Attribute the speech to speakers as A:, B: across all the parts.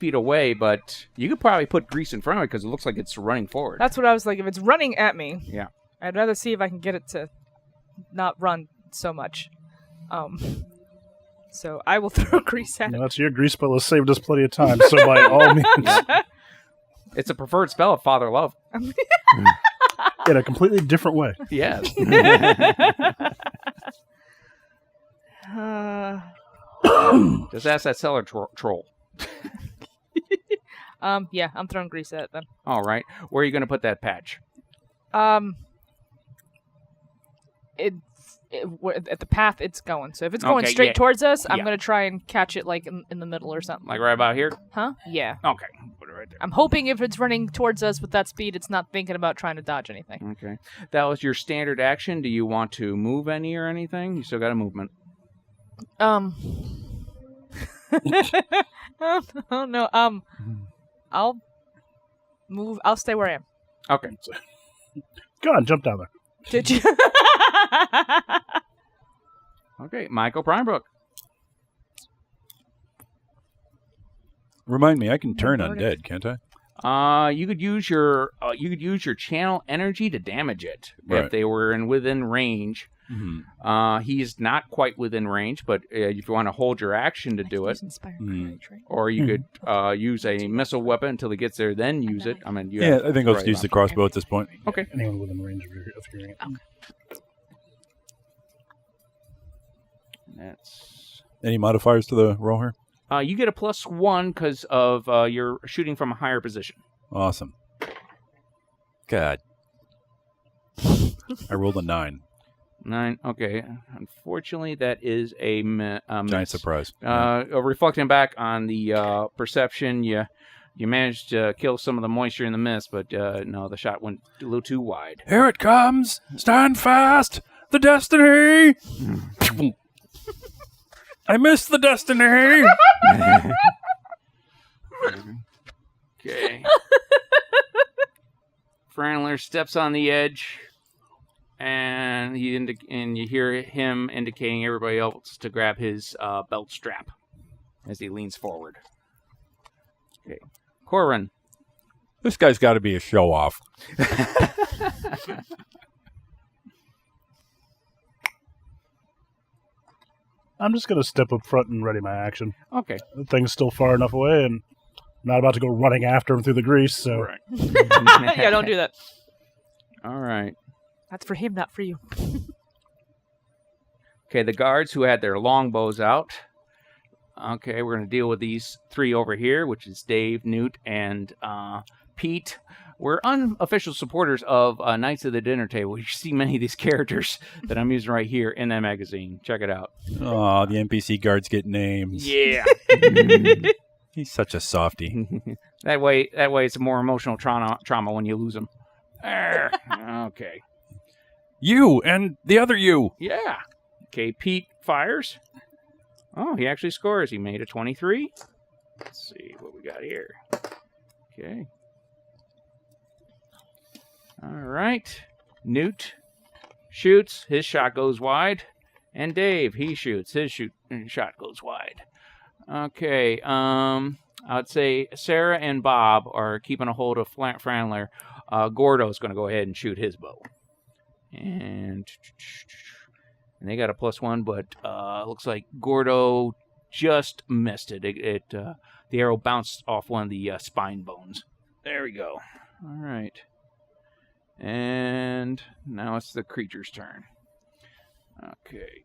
A: feet away, but you could probably put grease in front of it because it looks like it's running forward.
B: That's what I was like. If it's running at me,
A: yeah.
B: I'd rather see if I can get it to not run so much. So I will throw grease at it.
C: That's your grease spell has saved us plenty of time, so by all means.
A: It's a preferred spell of Father Love.
C: In a completely different way.
A: Yes. Just ask that cellar troll.
B: Yeah, I'm throwing grease at it then.
A: All right. Where are you going to put that patch?
B: At the path it's going. So if it's going straight towards us, I'm going to try and catch it like in the middle or something.
A: Like right about here?
B: Huh? Yeah.
A: Okay. Put it right there.
B: I'm hoping if it's running towards us with that speed, it's not thinking about trying to dodge anything.
A: Okay. That was your standard action. Do you want to move any or anything? You still got a movement.
B: Oh no. I'll move. I'll stay where I am.
A: Okay.
C: Go on, jump down there.
B: Did you?
A: Okay, Michael Pinebrook.
D: Remind me, I can turn undead, can't I?
A: You could use your channel energy to damage it if they were within range.
D: Mm-hmm.
A: He's not quite within range, but if you want to hold your action to do it, or you could use a missile weapon until he gets there, then use it. I mean,
D: I think I'll just use the crossbow at this point.
A: Okay.
C: Anyone within range of hearing it.
A: That's.
D: Any modifiers to the roll here?
A: You get a +1 because of you're shooting from a higher position.
D: Awesome. God. I rolled a 9.
A: 9. Okay. Unfortunately, that is a
D: giant surprise.
A: Reflecting back on the perception, you managed to kill some of the moisture in the mist, but no, the shot went a little too wide.
D: Here it comes! Stand fast! The destiny! I missed the destiny!
A: Okay. Franler steps on the edge, and you hear him indicating everybody else to grab his belt strap as he leans forward. Okay. Korin.
D: This guy's got to be a show-off.
C: I'm just going to step up front and ready my action.
A: Okay.
C: The thing's still far enough away, and I'm not about to go running after him through the grease, so...
A: Right.
B: Yeah, don't do that.
A: All right.
B: That's for him, not for you.
A: Okay, the guards who had their longbows out. Okay, we're going to deal with these 3 over here, which is Dave, Newt, and Pete. We're unofficial supporters of Knights of the Dinner Table. You see many of these characters that I'm using right here in that magazine. Check it out.
D: Oh, the NPC guards get names.
A: Yeah.
D: He's such a softie.
A: That way it's a more emotional trauma when you lose them. Okay.
D: You and the other you.
A: Yeah. Okay, Pete fires. Oh, he actually scores. He made a 23. Let's see what we got here. Okay. All right. Newt shoots. His shot goes wide. And Dave, he shoots. His shot goes wide. Okay. I'd say Sarah and Bob are keeping a hold of Franler. Gordo's going to go ahead and shoot his bow. And they got a +1, but looks like Gordo just missed it. The arrow bounced off one of the spine bones. There we go. All right. And now it's the creature's turn. Okay.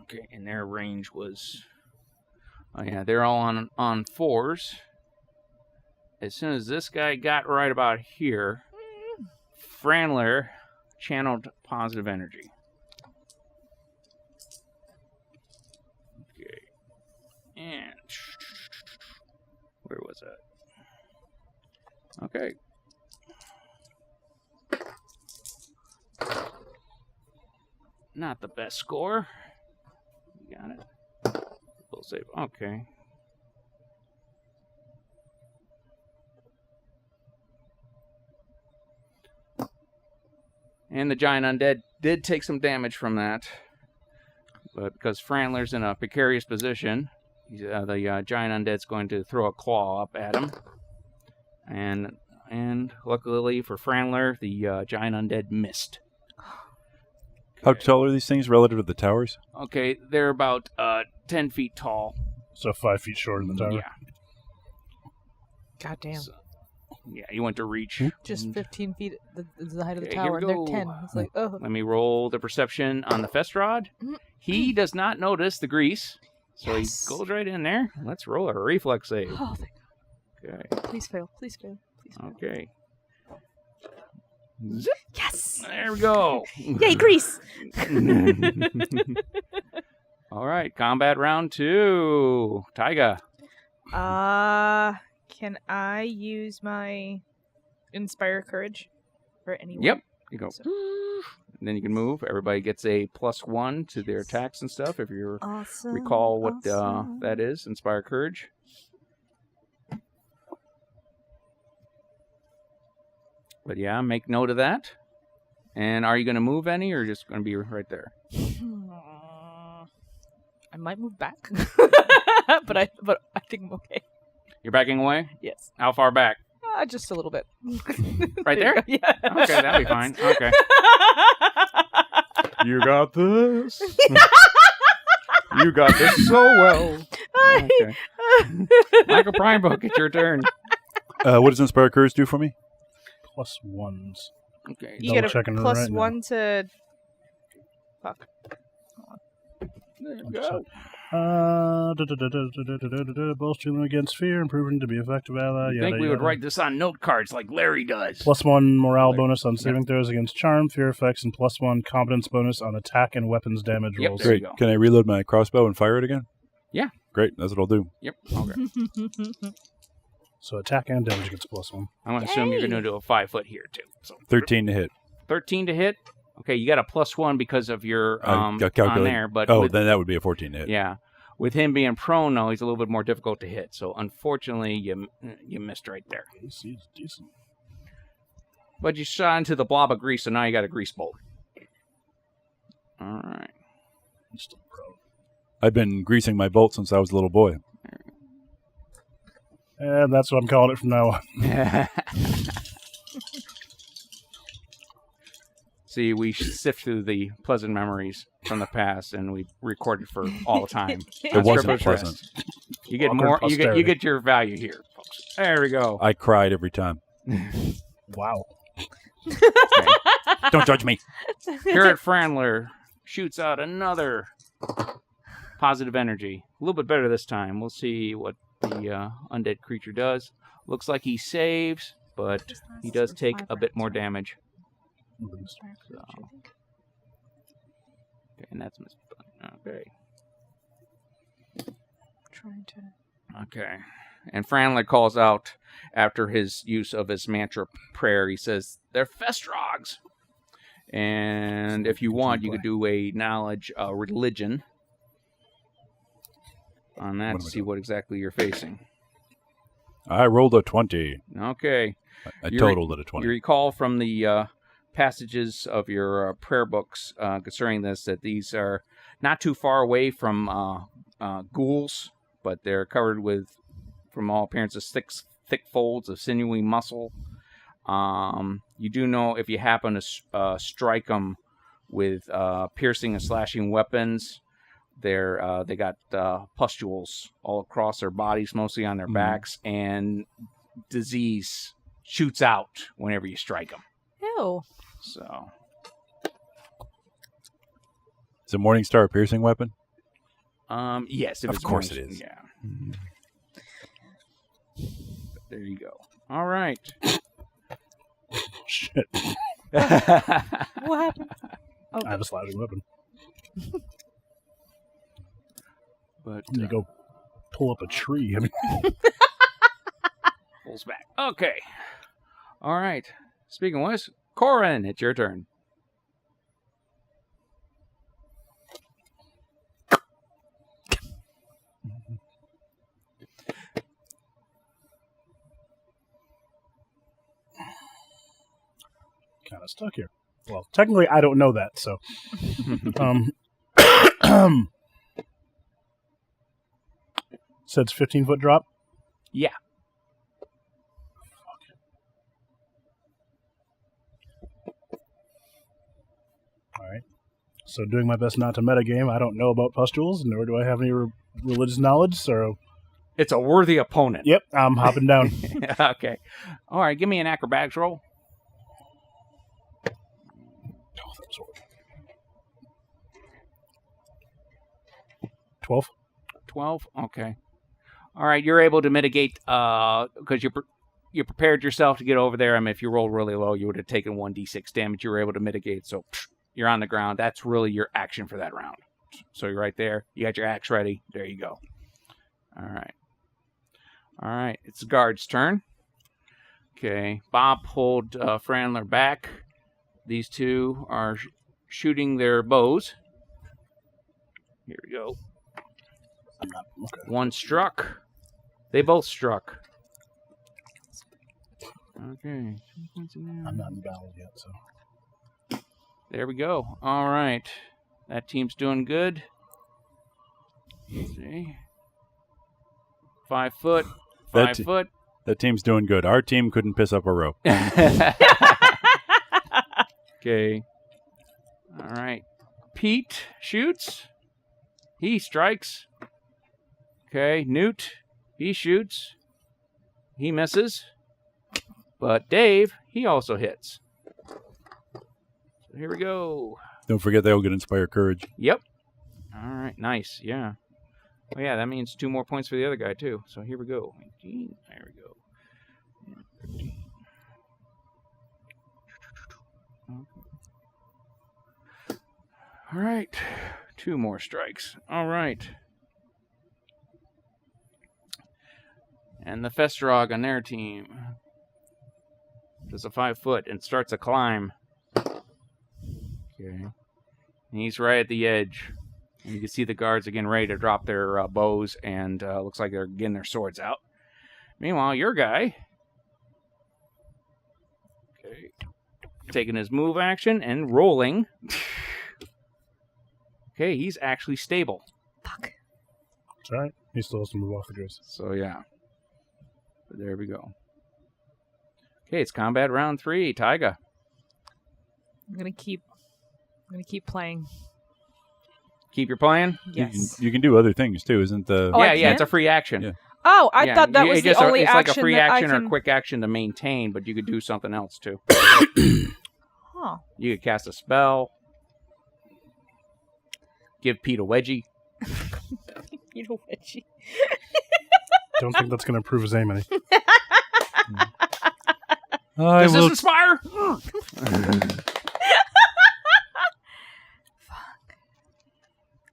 A: Okay, and their range was... Oh, yeah, they're all on 4s. As soon as this guy got right about here, Franler channeled positive energy. Okay. And... Where was that? Okay. Not the best score. You got it. Full save. Okay. And the giant undead did take some damage from that. But because Franler's in a precarious position, The giant undead's going to throw a claw up at him. And luckily for Franler, the giant undead missed.
E: How tall are these things relative to the towers?
A: Okay, they're about 10 feet tall.
C: So 5 feet shorter than the tower.
A: Yeah.
B: God damn.
A: So, yeah, you went to reach.
B: Just 15 feet is the height of the
A: Okay,
B: tower,
A: here
B: and
A: we
B: they're
A: go.
B: 10. It's like, oh.
A: Let me roll the perception on the Festrod. He does not notice the grease, so
B: Yes.
A: he goes right in there. Let's roll a reflex save.
B: Oh, thank
A: Okay.
B: God. Please fail. Please fail. Please fail.
A: Okay. Zip.
B: Yes!
A: There we go.
B: Yay, grease!
A: All right, combat round 2. Taiga.
B: Can I use my Inspire Courage for anyone?
A: Yep. You go. And then you can move. Everybody gets a +1 to their attacks and stuff. If you
B: Awesome.
A: recall what
B: awesome.
A: that is, Inspire Courage. But yeah, make note of that. And are you going to move any, or just going to be right there?
B: I might move back, but I think I'm okay.
A: You're backing away?
B: Yes.
A: How far back?
B: Just a little bit.
A: Right there?
B: Yeah.
A: Okay, that'll be fine. Okay. You got this. You got this so well. Okay. Michael Pinebrook, it's your turn.
E: What does Inspire Courage do for me?
C: +1s.
A: Okay.
B: You get a
C: Double-checking
B: plus
C: right now.
B: 1 to. Fuck.
A: There you go.
C: Bolstering against fear and proving to be effective ally.
A: I think we would write this on note cards like Larry does.
C: +1 morale bonus on saving throws against charm, fear effects, and +1 competence bonus on attack and weapons damage
A: Yep,
C: rolls.
A: there you
E: Great.
A: go.
E: Can I reload my crossbow and fire it again?
A: Yeah.
E: Great. That's what I'll do.
A: Yep. Okay.
C: So attack and damage gets +1.
A: I'm going to assume you're going to do a 5-foot here, too. So
E: 13 to hit.
A: 13 to hit. Okay, you got a +1 because of your on
E: calculated.
A: there. But
E: Oh, then that would be a 14 to hit.
A: yeah. With him being prone, though, he's a little bit more difficult to hit. So, unfortunately, you missed right there.
C: AC is decent.
A: But you shot into the blob of grease, so now you got a grease bolt. All right.
C: I'm still prone.
E: I've been greasing my bolt since I was a little boy.
C: And that's what I'm calling it from now on.
A: See, we sift through the pleasant memories from the past, and we record it for all the time.
E: It
A: On
E: wasn't
A: Scribblers
E: pleasant.
A: Rest. You get
C: Awkward
A: more. You
C: posterity.
A: get your value here, folks. There we go.
E: I cried every time.
C: Wow.
E: Don't judge me.
A: Garrett Franler shoots out another positive energy. A little bit better this time. We'll see what the undead creature does. Looks like he saves, but he does take a bit more damage. So. Okay, and that's missed. Okay.
B: Trying to.
A: Okay. And Franler calls out after his use of his mantra prayer. He says, "They're Festrogs." And if you want, you could do a knowledge religion on that to see what exactly you're facing.
E: I rolled a 20.
A: Okay.
E: I
A: You
E: totaled at a 20.
A: You recall from the passages of your prayer books concerning this that these are not too far away from ghouls, but they're covered with, from all appearances, thick folds of sinewy muscle. You do know if you happen to strike them with piercing and slashing weapons, they got pustules all across their bodies, mostly on their backs, and disease shoots out whenever you strike them.
B: Ew.
A: So,
E: Is a Morningstar a piercing weapon?
A: yes, if
E: Of
A: it's
E: course
A: more-
E: it is.
A: Yeah. There you go. All right.
C: Shit.
B: What happened? Oh,
C: I have a slashing weapon.
A: But
C: You go pull up a tree. I mean,
A: pulls back. Okay. All right. Speaking of which, Korin, it's your turn.
C: kind of stuck here. Well, technically, I don't know that, so. Said it's 15-foot drop?
A: Yeah.
C: All right. So doing my best not to metagame, I don't know about pustules, nor do I have any religious knowledge, so...
A: It's a worthy opponent.
C: Yep, I'm hopping down.
A: Okay. All right, give me an acrobatics roll.
C: Oh, that was horrible. 12.
A: 12? Okay. All right, you're able to mitigate, because you prepared yourself to get over there. I mean, if you rolled really low, you would have taken 1d6 damage. You were able to mitigate, so you're on the ground. That's really your action for that round. So you're right there. You got your axe ready. There you go. All right. All right, it's the guard's turn. Okay, Bob pulled Franler back. These two are shooting their bows. Here we go.
C: Okay.
A: One struck. They both struck. Okay.
C: I'm not in battle yet, so...
A: There we go. All right. That team's doing good. Let's see. 5 foot. 5 foot.
E: That team's doing good. Our team couldn't piss up a row.
A: Okay. All right. Pete shoots. He strikes. Okay. Newt. He shoots. He misses. But Dave, he also hits. So here we go.
E: Don't forget they'll get Inspire Courage.
A: Yep. All right. Nice. Yeah. Oh, yeah, that means 2 more points for the other guy, too. So here we go. 18. There we go. 13. All right. 2 more strikes. All right. And the Festrog on their team does a 5 foot and starts a climb. Okay. And he's right at the edge. And you can see the guards are getting ready to drop their bows, and looks like they're getting their swords out. Meanwhile, your guy, okay, taking his move action and rolling. Okay, he's actually stable.
B: Fuck.
C: It's all right. He still has to move off the grace.
A: So, yeah. But there we go. Okay, it's combat round 3. Taiga.
B: I'm gonna keep playing.
A: Keep your playing?
B: Yes.
E: You can do other things too, isn't the?
B: Oh,
A: yeah, it's a free action.
E: Yeah.
B: Oh, I thought that was the only
A: it's
B: action.
A: It's like a free
B: that
A: action
B: I
A: or
B: can...
A: a quick action to maintain, but you could do something else too.
B: Huh.
A: You could cast a spell. Give Pete a wedgie.
B: You know, wedgie.
C: Don't think that's going to improve his aim any.
A: Does this inspire?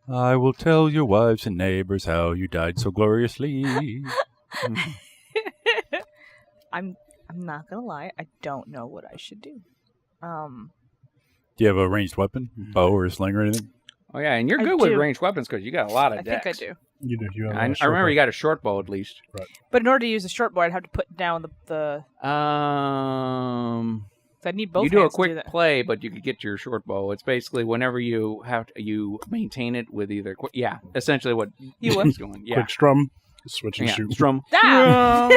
E: I will tell your wives and neighbors how you died so gloriously.
B: I'm not gonna lie. I don't know what I should do.
E: Do you have a ranged weapon, bow or a sling or anything?
A: Oh yeah, and you're
B: I
A: good with
B: do.
A: ranged weapons because you got a lot of
B: I
A: decks.
B: think I do.
C: You do. You have
A: I remember you got a short bow at least.
C: Right.
B: But in order to use the short bow, I'd have to put down the. I need both.
A: You do a
B: hands to
A: quick
B: do that.
A: play, but you could get your short bow. It's basically whenever you have to, you maintain it with either. Essentially what
B: You
A: is going. Yeah,
C: Quick strum, switch and shoot.
A: strum.
B: Ah!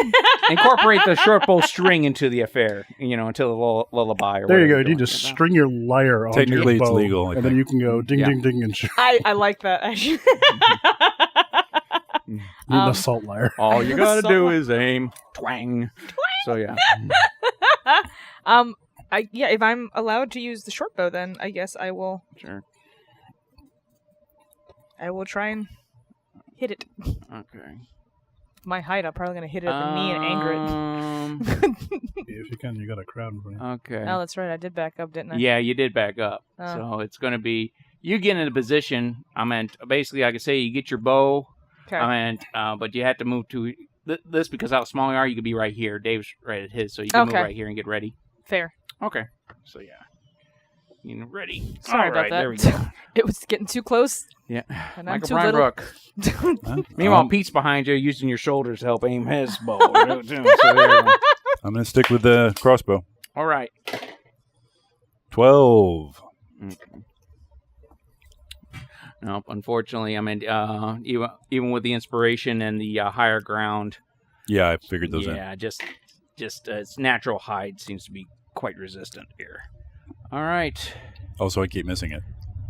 A: Incorporate the short bow string into the affair. Until the lullaby. Or
C: There you
A: whatever
C: go.
A: you're
C: You
A: doing.
C: just string your lyre onto
E: Technically,
C: your
E: it's
C: bow,
E: legal, I
C: and then
E: think.
C: you can go ding,
A: Yeah.
C: ding, ding, and shoot.
B: I like that actually.
C: You need an assault lyre.
A: All you gotta
B: So-
A: do is aim, twang. So yeah.
B: If I'm allowed to use the short bow, then I guess I will.
A: Sure.
B: I will try and hit it.
A: Okay.
B: My height, I'm probably gonna hit it at the knee and anger it.
C: If you can, you got a crowd in front of you.
A: Okay.
B: Oh, that's right. I did back up, didn't I?
A: Yeah, you did back up.
B: Oh.
A: So it's going to be you get in a position. Basically, I could say you get your bow.
B: Okay.
A: But you have to move to this because how small you are. You could be right here. Dave's right at his, so you can move
B: Okay.
A: right here and get ready.
B: Fair.
A: Okay. So yeah, ready.
B: Sorry
A: All right,
B: about that.
A: There we go.
B: It was getting too close.
A: Yeah.
B: And I'm
A: Michael
B: too little.
A: Pinebrook. Meanwhile, Pete's behind you, using your shoulders to help aim his bow. So there you go.
E: I'm going to stick with the crossbow.
A: All right.
E: 12.
A: Okay. Nope. Unfortunately, I mean, even with the inspiration and the higher ground.
E: Yeah, I figured those in.
A: Yeah, just its natural hide seems to be quite resistant here. All right.
E: Also, I keep missing it.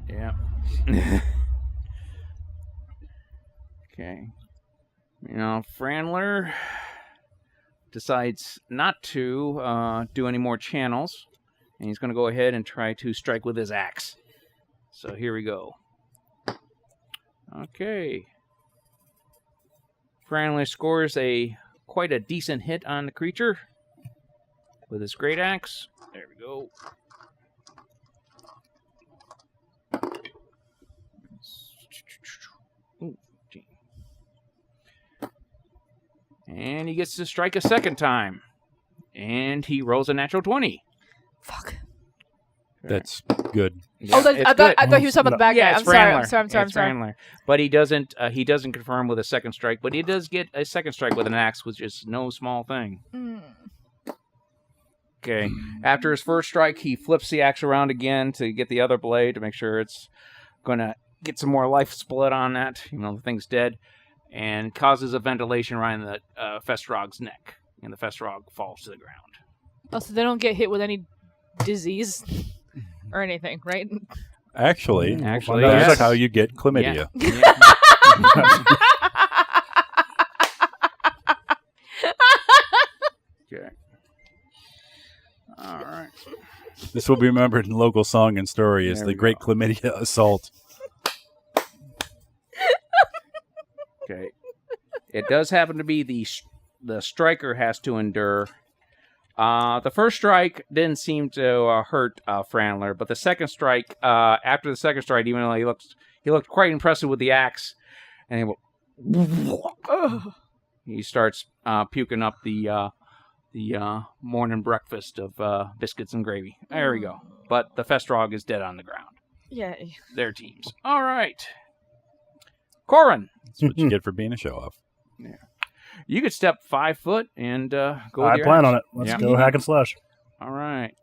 A: Yeah. Okay. Franler decides not to do any more channels, and he's going to go ahead and try to strike with his axe. So here we go. Okay. Franler scores quite a decent hit on the creature with his great axe. There we go. Ooh, gee. And he gets to strike a second time. And he rolls a natural 20.
B: Fuck.
E: That's good.
B: Yeah, I thought he was talking about the bad guy.
A: Yeah,
B: I'm sorry.
A: Franler. But he doesn't confirm with a second strike, but he does get a second strike with an axe, which is no small thing. Okay. After his first strike, he flips the axe around again to get the other blade to make sure it's going to get some more life split on that. The thing's dead. And causes a ventilation right in the Festrog's neck. And the Festrog falls to the ground.
B: Oh, so they don't get hit with any disease or anything, right?
E: Actually,
A: that's
E: yes. How you get chlamydia.
A: Yeah. Okay. All right.
E: This will be remembered in local song and story as the Great Chlamydia Assault.
A: Okay. It does happen to be the striker has to endure. The first strike didn't seem to hurt Franler, but the second strike, after the second strike, even though he looked quite impressive with the axe, and he starts puking up the morning breakfast of biscuits and gravy. There we go. But the Festrog is dead on the ground.
B: Yay.
A: Their teams. All right. Korin.
E: That's what you get for being a show-off.
A: Yeah. You could step 5 foot and go with
C: I
A: your
C: plan
A: axe.
C: on it. Let's go hack and slash.
A: All right.